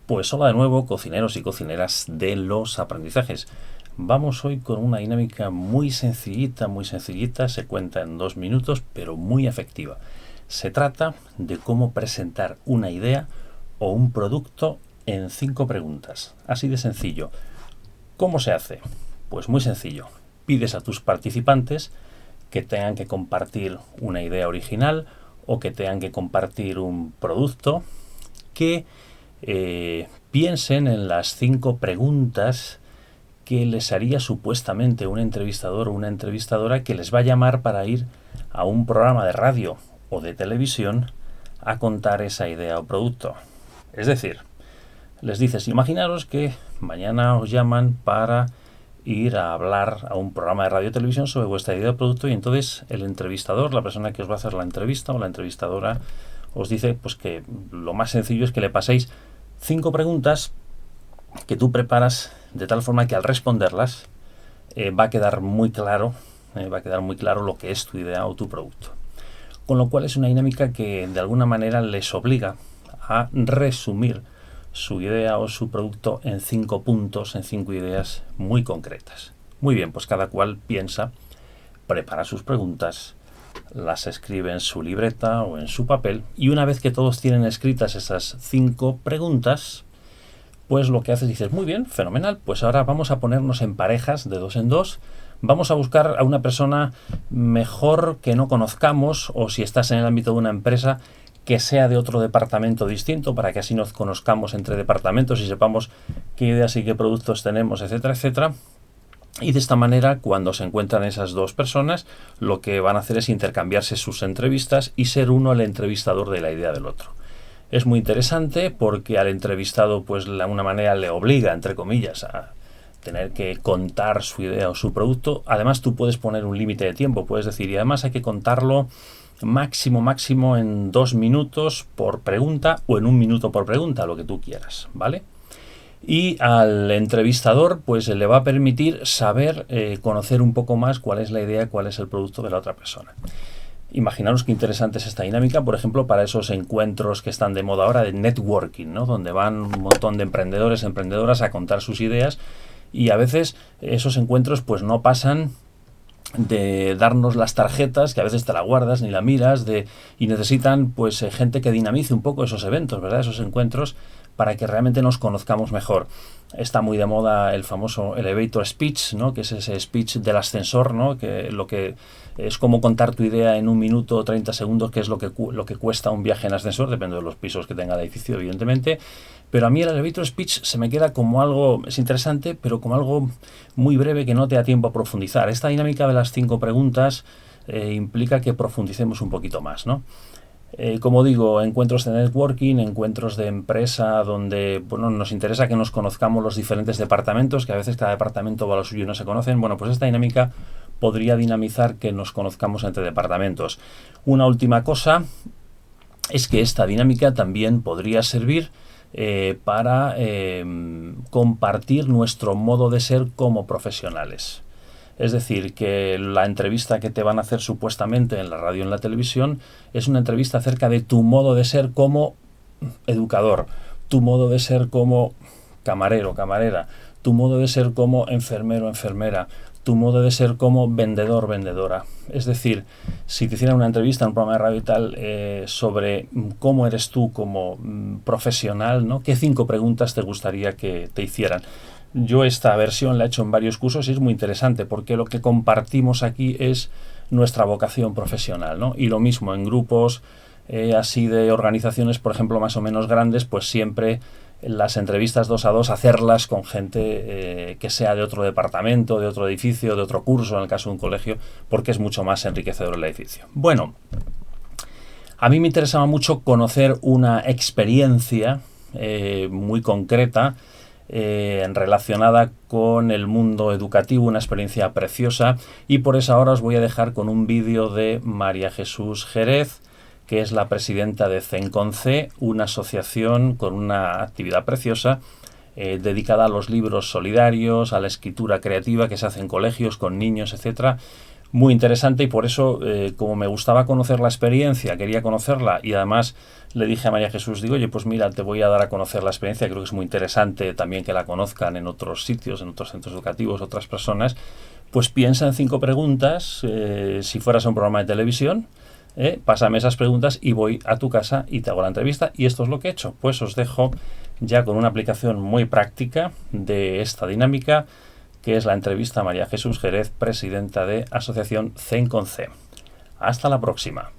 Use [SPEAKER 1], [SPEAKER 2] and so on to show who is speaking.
[SPEAKER 1] Pues hola de nuevo, cocineros y cocineras de los aprendizajes. Vamos hoy con una dinámica muy sencillita, se cuenta en 2 minutos, pero muy efectiva. Se trata de cómo presentar una idea o un producto en 5 preguntas. Así de sencillo. ¿Cómo se hace? Pues muy sencillo. Pides a tus participantes que tengan que compartir una idea original o que tengan que compartir un producto que piensen en las 5 preguntas que les haría supuestamente un entrevistador o una entrevistadora que les va a llamar para ir a un programa de radio o de televisión a contar esa idea o producto. Es decir, les dices, imaginaros que mañana os llaman para ir a hablar a un programa de radio o televisión sobre vuestra idea o producto, y entonces el entrevistador, la persona que os va a hacer la entrevista o la entrevistadora, os dice pues que lo más sencillo es que le paséis 5 preguntas que tú preparas de tal forma que al responderlas va a quedar muy claro lo que es tu idea o tu producto. Con lo cual es una dinámica que de alguna manera les obliga a resumir su idea o su producto en 5 puntos, en 5 ideas muy concretas. Muy bien, pues cada cual piensa, prepara sus preguntas, las escribe en su libreta o en su papel, y una vez que todos tienen escritas esas 5 preguntas, pues lo que haces, dices, muy bien, fenomenal, pues ahora vamos a ponernos en parejas de 2 en 2, vamos a buscar a una persona mejor que no conozcamos, o si estás en el ámbito de una empresa, que sea de otro departamento distinto, para que así nos conozcamos entre departamentos y sepamos qué ideas y qué productos tenemos, etcétera, etcétera. Y de esta manera, cuando se encuentran esas 2 personas, lo que van a hacer es intercambiarse sus entrevistas y ser uno el entrevistador de la idea del otro. Es muy interesante porque al entrevistado, pues de alguna manera le obliga, entre comillas, a tener que contar su idea o su producto. Además, tú puedes poner un límite de tiempo, puedes decir, y además hay que contarlo máximo en 2 minutos por pregunta o en 1 minuto por pregunta, lo que tú quieras, ¿vale? Y al entrevistador pues le va a permitir saber, conocer un poco más cuál es la idea, cuál es el producto de la otra persona. Imaginaros qué interesante es esta dinámica, por ejemplo, para esos encuentros que están de moda ahora de networking, ¿no? Donde van un montón de emprendedores, emprendedoras a contar sus ideas, y a veces esos encuentros pues no pasan de darnos las tarjetas, que a veces te la guardas ni la miras, y necesitan pues gente que dinamice un poco esos eventos, ¿verdad? Esos encuentros, para que realmente nos conozcamos mejor. Está muy de moda el famoso elevator speech, ¿no? Que es ese speech del ascensor, ¿no? Que lo que es como contar tu idea en 1 minuto o 30 segundos, que es lo que cuesta un viaje en ascensor, depende de los pisos que tenga el edificio, evidentemente. Pero a mí el elevator speech se me queda como algo, es interesante, pero como algo muy breve que no te da tiempo a profundizar. Esta dinámica de las 5 preguntas implica que profundicemos un poquito más, ¿no? Como digo, encuentros de networking, encuentros de empresa donde nos interesa que nos conozcamos los diferentes departamentos, que a veces cada departamento va a lo suyo y no se conocen. Bueno, pues esta dinámica podría dinamizar que nos conozcamos entre departamentos. Una última cosa es que esta dinámica también podría servir para compartir nuestro modo de ser como profesionales. Es decir, que la entrevista que te van a hacer supuestamente en la radio o en la televisión es una entrevista acerca de tu modo de ser como educador, tu modo de ser como camarero, camarera, tu modo de ser como enfermero, enfermera, tu modo de ser como vendedor, vendedora. Es decir, si te hicieran una entrevista en un programa de radio y tal sobre cómo eres tú como profesional, ¿no? ¿Qué 5 preguntas te gustaría que te hicieran? Yo esta versión la he hecho en varios cursos y es muy interesante porque lo que compartimos aquí es nuestra vocación profesional, ¿no? Y lo mismo en grupos así de organizaciones, por ejemplo, más o menos grandes, pues siempre las entrevistas 2 a 2, hacerlas con gente que sea de otro departamento, de otro edificio, de otro curso, en el caso de un colegio, porque es mucho más enriquecedor el edificio. Bueno, a mí me interesaba mucho conocer una experiencia muy concreta relacionada con el mundo educativo, una experiencia preciosa, y por eso ahora os voy a dejar con un vídeo de María Jesús Jerez, que es la presidenta de CENCONCE, una asociación con una actividad preciosa dedicada a los libros solidarios, a la escritura creativa que se hace en colegios con niños, etcétera. muy interesante y por eso, como me gustaba conocer la experiencia, quería conocerla y además le dije a María Jesús, digo, oye, pues mira, te voy a dar a conocer la experiencia, creo que es muy interesante también que la conozcan en otros sitios, en otros centros educativos, otras personas, pues piensa en 5 preguntas, si fueras a un programa de televisión, pásame esas preguntas y voy a tu casa y te hago la entrevista y esto es lo que he hecho. Pues os dejo ya con una aplicación muy práctica de esta dinámica, que es la entrevista a María Jesús Jerez, presidenta de Asociación CEN con C. Hasta la próxima.